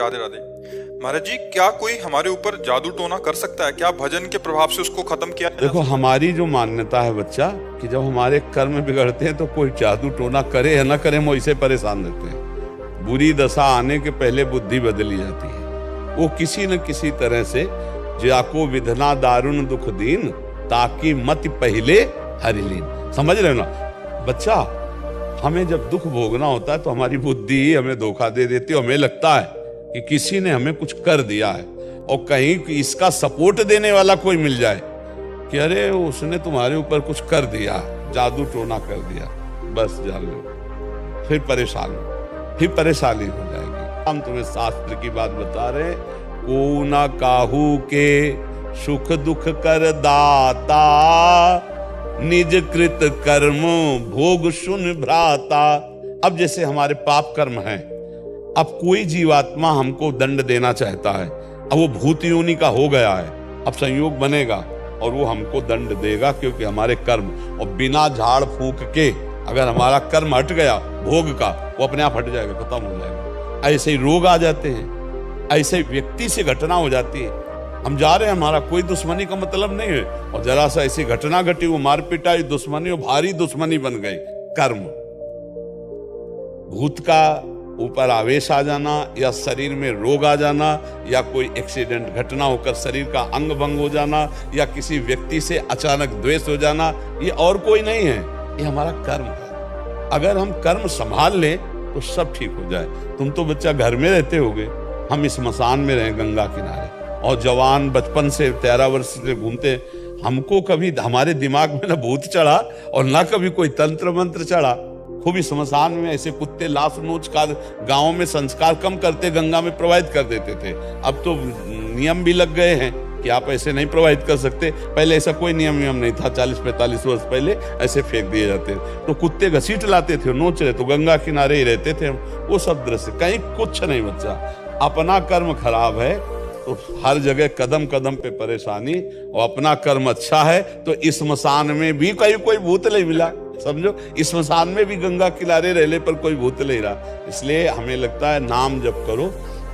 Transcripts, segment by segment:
राधे राधे। महाराज जी, क्या कोई हमारे ऊपर जादू टोना कर सकता है? क्या भजन के प्रभाव से उसको खत्म किया? देखो, हमारी जो मान्यता है बच्चा, कि जब हमारे कर्म बिगड़ते हैं तो कोई जादू टोना करे या ना करे, हम वैसे परेशान रहते हैं। बुरी दशा आने के पहले बुद्धि बदली जाती है। वो किसी न किसी तरह से जाको विधना दारुण दुख दीन, ताकि मत पहले हरिलीन। समझ रहे हो ना बच्चा? हमें जब दुख भोगना होता है तो हमारी बुद्धि ही हमें धोखा दे देती है। हमें लगता है कि किसी ने हमें कुछ कर दिया है, और कहीं इसका सपोर्ट देने वाला कोई मिल जाए कि अरे उसने तुम्हारे ऊपर कुछ कर दिया, जादू टोना कर दिया, बस जान लो, फिर परेशानी हो जाएगी। हम तुम्हें शास्त्र की बात बता रहे, को ना काहू के सुख दुख कर दाता, निज कृत कर्म भोग सुन भ्राता। अब जैसे हमारे पाप कर्म हैं, अब कोई जीवात्मा हमको दंड देना चाहता है, अब वो भूत योनि का हो गया है, अब संयोग बनेगा और वो हमको दंड देगा, क्योंकि हमारे कर्म, और बिना झाड़ फूंक के अगर हमारा कर्म हट गया भोग का, वो अपने आप हट जाएगा, खत्म हो जाएगा। ऐसे ही रोग आ जाते हैं, ऐसे व्यक्ति से घटना हो जाती है। हम जा रहे हैं, हमारा कोई दुश्मनी का मतलब नहीं है, और जरा सा ऐसी घटना घटी, वो मार पिटाई, दुश्मनी, वो भारी दुश्मनी बन गई। कर्म, भूत का ऊपर आवेश आ जाना, या शरीर में रोग आ जाना, या कोई एक्सीडेंट घटना होकर शरीर का अंग भंग हो जाना, या किसी व्यक्ति से अचानक द्वेष हो जाना, ये और कोई नहीं है, ये हमारा कर्म है। अगर हम कर्म संभाल लें तो सब ठीक हो जाए। तुम तो बच्चा घर में रहते होगे, हम इस स्मशान में रहे गंगा किनारे, और जवान बचपन से 13 वर्ष से घूमते, हमको कभी हमारे दिमाग में ना भूत चढ़ा और ना कभी कोई तंत्र मंत्र चढ़ा। खूब ही स्मशान में ऐसे कुत्ते लाश नोच का गाँव में संस्कार कम करते, गंगा में प्रवाहित कर देते थे। अब तो नियम भी लग गए हैं कि आप ऐसे नहीं प्रवाहित कर सकते। पहले ऐसा कोई नियम नहीं था, 40-45 वर्ष पहले ऐसे फेंक दिए जाते, तो कुत्ते घसीट लाते थे, नोच रहे, तो गंगा किनारे ही रहते थे। वो सब दृश्य, कहीं कुछ नहीं बच्चा। अपना कर्म खराब है तो हर जगह कदम कदम पे परेशानी, और अपना कर्म अच्छा है तो इस स्मशान में भी कहीं कोई भूत नहीं मिला। समझो, इस स्मशान में भी गंगा किनारे रहने पर कोई भूत नहीं रहा। इसलिए हमें लगता है नाम जप करो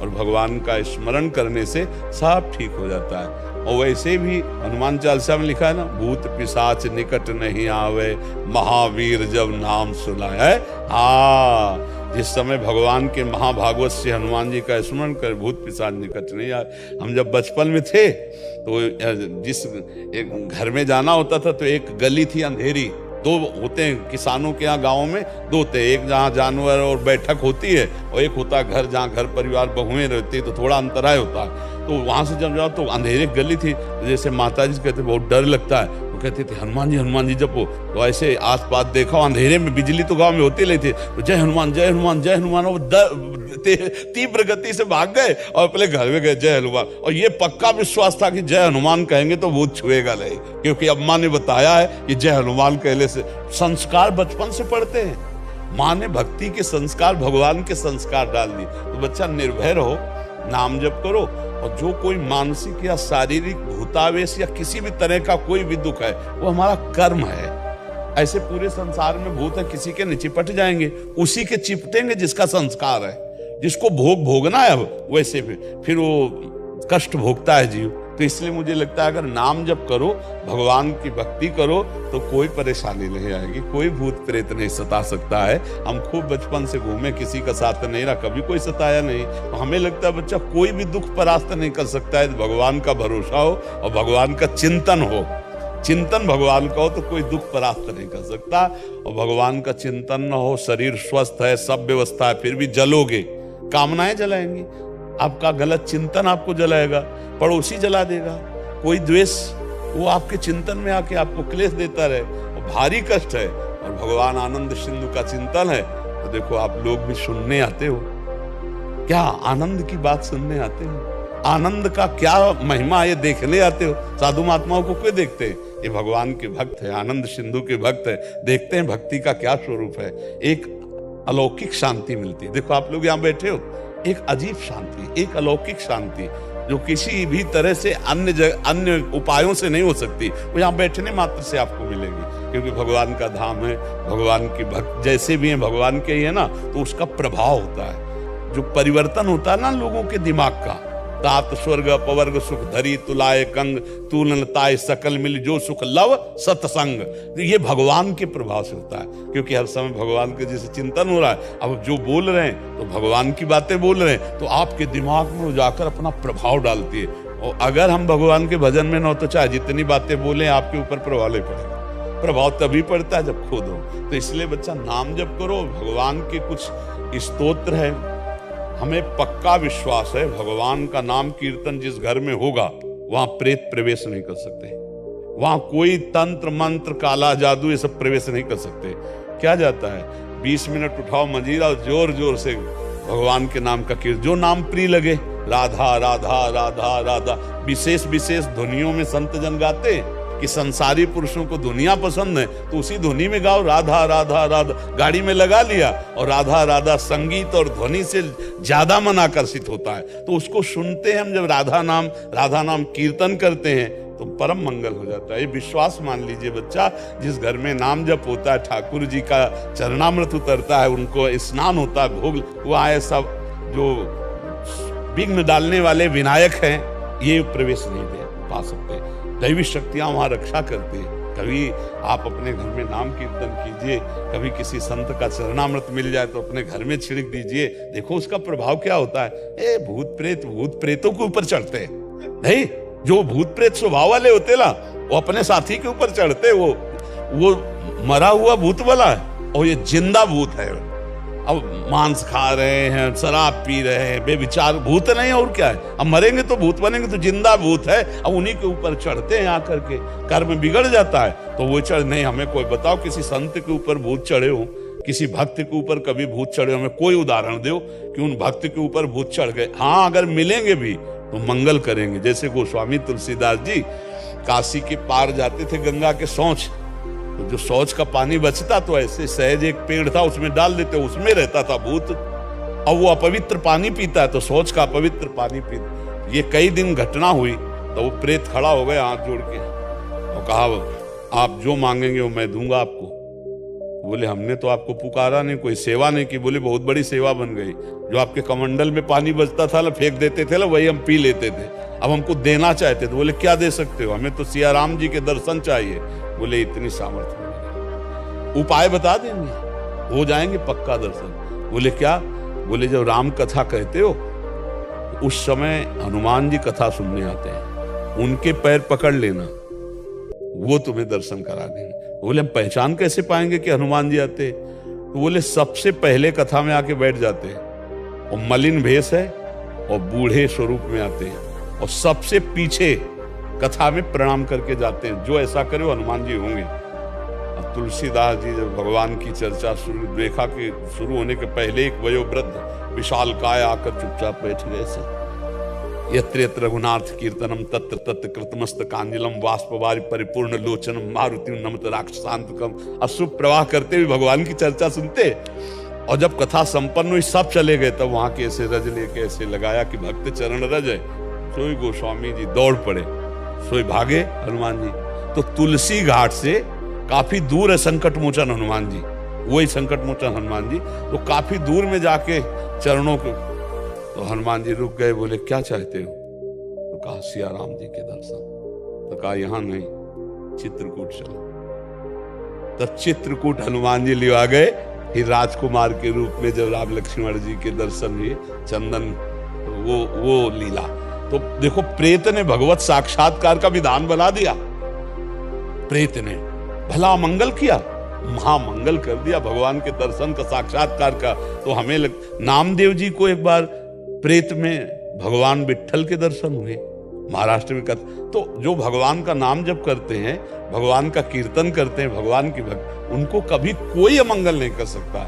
और भगवान का स्मरण करने से सब ठीक हो जाता है। और वैसे भी हनुमान चालीसा में लिखा है ना, भूत पिशाच निकट नहीं आवे, महावीर जब नाम सुनाए। जिस समय भगवान के महाभागवत से हनुमान जी का स्मरण कर, भूत पिशाच निकट नहीं आए। हम जब बचपन में थे तो जिस एक घर में जाना होता था, तो एक गली थी अंधेरी, दो होते हैं किसानों के यहाँ गाँव में, दो होते हैं, एक जहाँ जानवर और बैठक होती है, और एक होता है घर जहाँ घर परिवार बहुएं रहती है, तो थोड़ा अंतराय होता है। तो वहां से जब जाओ तो अंधेरे गली थी, जैसे माता जी कहते बहुत डर लगता है, वो कहते थे हनुमान जी जपो। तो ऐसे आस पास देखा, अंधेरे में बिजली तो गांव में होती नहीं थी, तो जय हनुमान जय हनुमान जय हनुमान, वो तीव्र गति से भाग गए और अपने घर में गए, जय हनुमान। और ये पक्का विश्वास था कि जय हनुमान कहेंगे तो भूत छुएगा नहीं, क्योंकि अब माँ ने बताया है कि जय हनुमान कहने से संस्कार बचपन से पढ़ते हैं। माँ ने भक्ति के संस्कार, भगवान के संस्कार डाल दिए। तो बच्चा निर्भय रहो, नाम जप करो, और जो कोई मानसिक या शारीरिक भूतावेश या किसी भी तरह का कोई भी दुख है, वो हमारा कर्म है। ऐसे पूरे संसार में भूत है, किसी के नहीं चिपट जाएंगे, उसी के चिपटेंगे जिसका संस्कार है, जिसको भोगना है। अब वैसे फिर वो कष्ट भोगता है जीव। तो इसलिए मुझे लगता है अगर नाम जप करो, भगवान की भक्ति करो, तो कोई परेशानी नहीं आएगी, कोई भूत प्रेत नहीं सता सकता है। हम खूब बचपन से घूमे, किसी का साथ नहीं रहा, कभी कोई सताया नहीं। तो हमें लगता है बच्चा कोई भी दुख परास्त नहीं कर सकता है। भगवान का भरोसा हो और भगवान का चिंतन हो, चिंतन भगवान का हो, तो कोई दुख परास्त नहीं कर सकता। और भगवान का चिंतन न हो, शरीर स्वस्थ है, सब व्यवस्था है, फिर भी जलोगे, कामनाएं जलाएंगी, आपका गलत चिंतन आपको जलाएगा, पड़ोसी जला देगा, कोई द्वेष वो आपके चिंतन में आके आपको क्लेश देता रहे, और भारी कष्ट है। और भगवान आनंद सिंधु का चिंतन है, तो देखो आप लोग भी सुनने आते हो, क्या आनंद की बात सुनने आते हो, आनंद का क्या महिमा ये देखने आते हो। साधु महात्माओं को क्यों देखते हैं? ये भगवान के भक्त है, आनंद सिंधु के भक्त है, देखते हैं भक्ति का क्या स्वरूप है। एक अलौकिक शांति मिलती है। देखो आप लोग यहाँ बैठे हो, एक अजीब शांति, एक अलौकिक शांति जो किसी भी तरह से अन्य उपायों से नहीं हो सकती, वो यहाँ बैठने मात्र से आपको मिलेगी। क्योंकि भगवान का धाम है, भगवान की भक्त जैसे भी हैं भगवान के ही है ना, तो उसका प्रभाव होता है। जो परिवर्तन होता है ना लोगों के दिमाग का, तात स्वर्ग अपवर्ग सुख धरी तुलाए कंग, तूलन ताय सकल मिल जो सुख लव सत्संग। तो ये भगवान के प्रभाव से होता है, क्योंकि हर समय भगवान के जैसे चिंतन हो रहा है। अब जो बोल रहे हैं तो भगवान की बातें बोल रहे हैं, तो आपके दिमाग में वो जाकर अपना प्रभाव डालती है। और अगर हम भगवान के भजन में न हो तो चाहे जितनी बातें बोले आपके ऊपर प्रभाव नहीं पड़ेगा। प्रभाव तभी पड़ता है जब खुद हो। तो इसलिए बच्चा नाम जप करो। भगवान के कुछ स्तोत्र है, हमें पक्का विश्वास है भगवान का नाम कीर्तन जिस घर में होगा वहां प्रेत प्रवेश नहीं कर सकते, वहां कोई तंत्र मंत्र काला जादू ये सब प्रवेश नहीं कर सकते। क्या जाता है 20 मिनट उठाओ मंजीरा और जोर जोर से भगवान के नाम का कीर्तन, जो नाम प्रिय लगे, राधा राधा राधा राधा। विशेष विशेष ध्वनियों में संत जन गाते कि संसारी पुरुषों को धुनिया पसंद है तो उसी धुनी में गाओ राधा राधा राधा। गाड़ी में लगा लिया और राधा राधा, संगीत और ध्वनि से ज्यादा मन आकर्षित होता है, तो उसको सुनते हैं हम। जब राधा नाम कीर्तन करते हैं तो परम मंगल हो जाता है। ये विश्वास मान लीजिए बच्चा, जिस घर में नाम जप होता है, ठाकुर जी का चरणामृत उतरता है, उनको स्नान होता है, भोग वहाँ है, सब जो विघ्न डालने वाले विनायक हैं ये प्रवेश नहीं दे पा सकते। दैवी शक्तियां वहां रक्षा करती है। कभी आप अपने घर में नाम कीर्तन कीजिए, कभी किसी संत का चरणामृत मिल जाए तो अपने घर में छिड़क दीजिए, देखो उसका प्रभाव क्या होता है। भूत प्रेतों के ऊपर चढ़ते हैं नहीं, जो भूत प्रेत स्वभाव वाले होते ना वो अपने साथी के ऊपर चढ़ते, वो मरा हुआ भूत वाला है और ये जिंदा भूत है। अब मांस खा रहे हैं, शराब पी रहे हैं, बेविचार भूत नहीं और क्या है। अब मरेंगे तो भूत बनेंगे, तो जिंदा भूत है। अब उन्हीं के ऊपर चढ़ते हैं आकर के, कर्म बिगड़ जाता है तो वो चढ़ नहीं। हमें कोई बताओ किसी संत के ऊपर भूत चढ़े हो, किसी भक्त के ऊपर कभी भूत चढ़े हो, हमें कोई उदाहरण दो कि उन भक्त के ऊपर भूत चढ़ गए। हाँ, अगर मिलेंगे भी तो मंगल करेंगे। जैसे गोस्वामी तुलसीदास जी काशी के पार जाते थे गंगा के शौच, तो जो शौच का पानी बचता तो ऐसे सहज एक पेड़ था उसमें डाल देते, उसमें रहता था भूत। अब वो अपवित्र पानी पीता है तो शौच का अपवित्र पानी पीता। ये कई दिन घटना हुई तो वो प्रेत खड़ा हो गया हाथ जोड़ के और कहा आप जो मांगेंगे वो मैं दूंगा आपको। बोले हमने तो आपको पुकारा नहीं, कोई सेवा नहीं की। बोले बहुत बड़ी सेवा बन गई, जो आपके कमंडल में पानी बचता था ना, फेंक देते थे ना, वही हम पी लेते थे, अब हमको देना चाहते थे। बोले क्या दे सकते हो? हमें तो सिया राम जी के दर्शन चाहिए। बोले इतनी सामर्थ्य नहीं, उपाय बता देंगे, हो जाएंगे पक्का दर्शन। बोले क्या? बोले जब राम कथा कहते हो उस समय हनुमान जी कथा सुनने आते हैं, उनके पैर पकड़ लेना, वो तुम्हें दर्शन करा देंगे। बोले हम पहचान कैसे पाएंगे कि हनुमान जी आते? तो बोले सबसे पहले कथा में आके बैठ जाते हैं और मलिन भेष है और बूढ़े स्वरूप में आते हैं और सबसे पीछे कथा में प्रणाम करके जाते हैं। जो ऐसा करे वो हनुमान जी होंगे। अब तुलसीदास जी जब भगवान की चर्चा शुरू देखा कि शुरू होने के पहले एक वयोवृद्ध विशाल काय आकर चुपचाप बैठ गए से। यत्र यत्र रघुनाथ कीर्तनम तत्र तत्र कृतमस्तकांजलम बाष्पवारि परिपूर्ण लोचनम मारुति नमत राक्षसांतकम। अश्रु प्रवाह करते हुए भगवान की चर्चा सुनते। और जब कथा संपन्न हुई सब चले गए तब वहां के ऐसे रज लेके ऐसे लगाया कि भक्त चरण रज है। सोई गोस्वामी जी दौड़ पड़े, सोई भागे हनुमान जी। तो तुलसी घाट से काफी दूर है संकट मोचन हनुमान जी, वही संकट मोचन हनुमान जी। तो काफी दूर में जाके चरणों को, तो हनुमान जी रुक गए। बोले क्या चाहते हो? तो कहा सिया राम जी के दर्शन। तो कहा यहां नहीं, चित्रकूट चलो। तब चित्रकूट हनुमान जी लिवा गए। फिर राजकुमार के रूप में जब राम लक्ष्मण जी के दर्शन हुए, चंदन वो लीला। तो देखो प्रेत ने भगवत साक्षात्कार का विधान बना दिया। प्रेत ने भला मंगल किया, महामंगल कर दिया भगवान के दर्शन का, साक्षात्कार का। तो हमें नामदेव जी को एक बार प्रेत में भगवान विट्ठल के दर्शन हुए महाराष्ट्र में। तो जो भगवान का नाम जप करते हैं, भगवान का कीर्तन करते हैं, भगवान की भक्ति, उनको कभी कोई अमंगल नहीं कर सकता।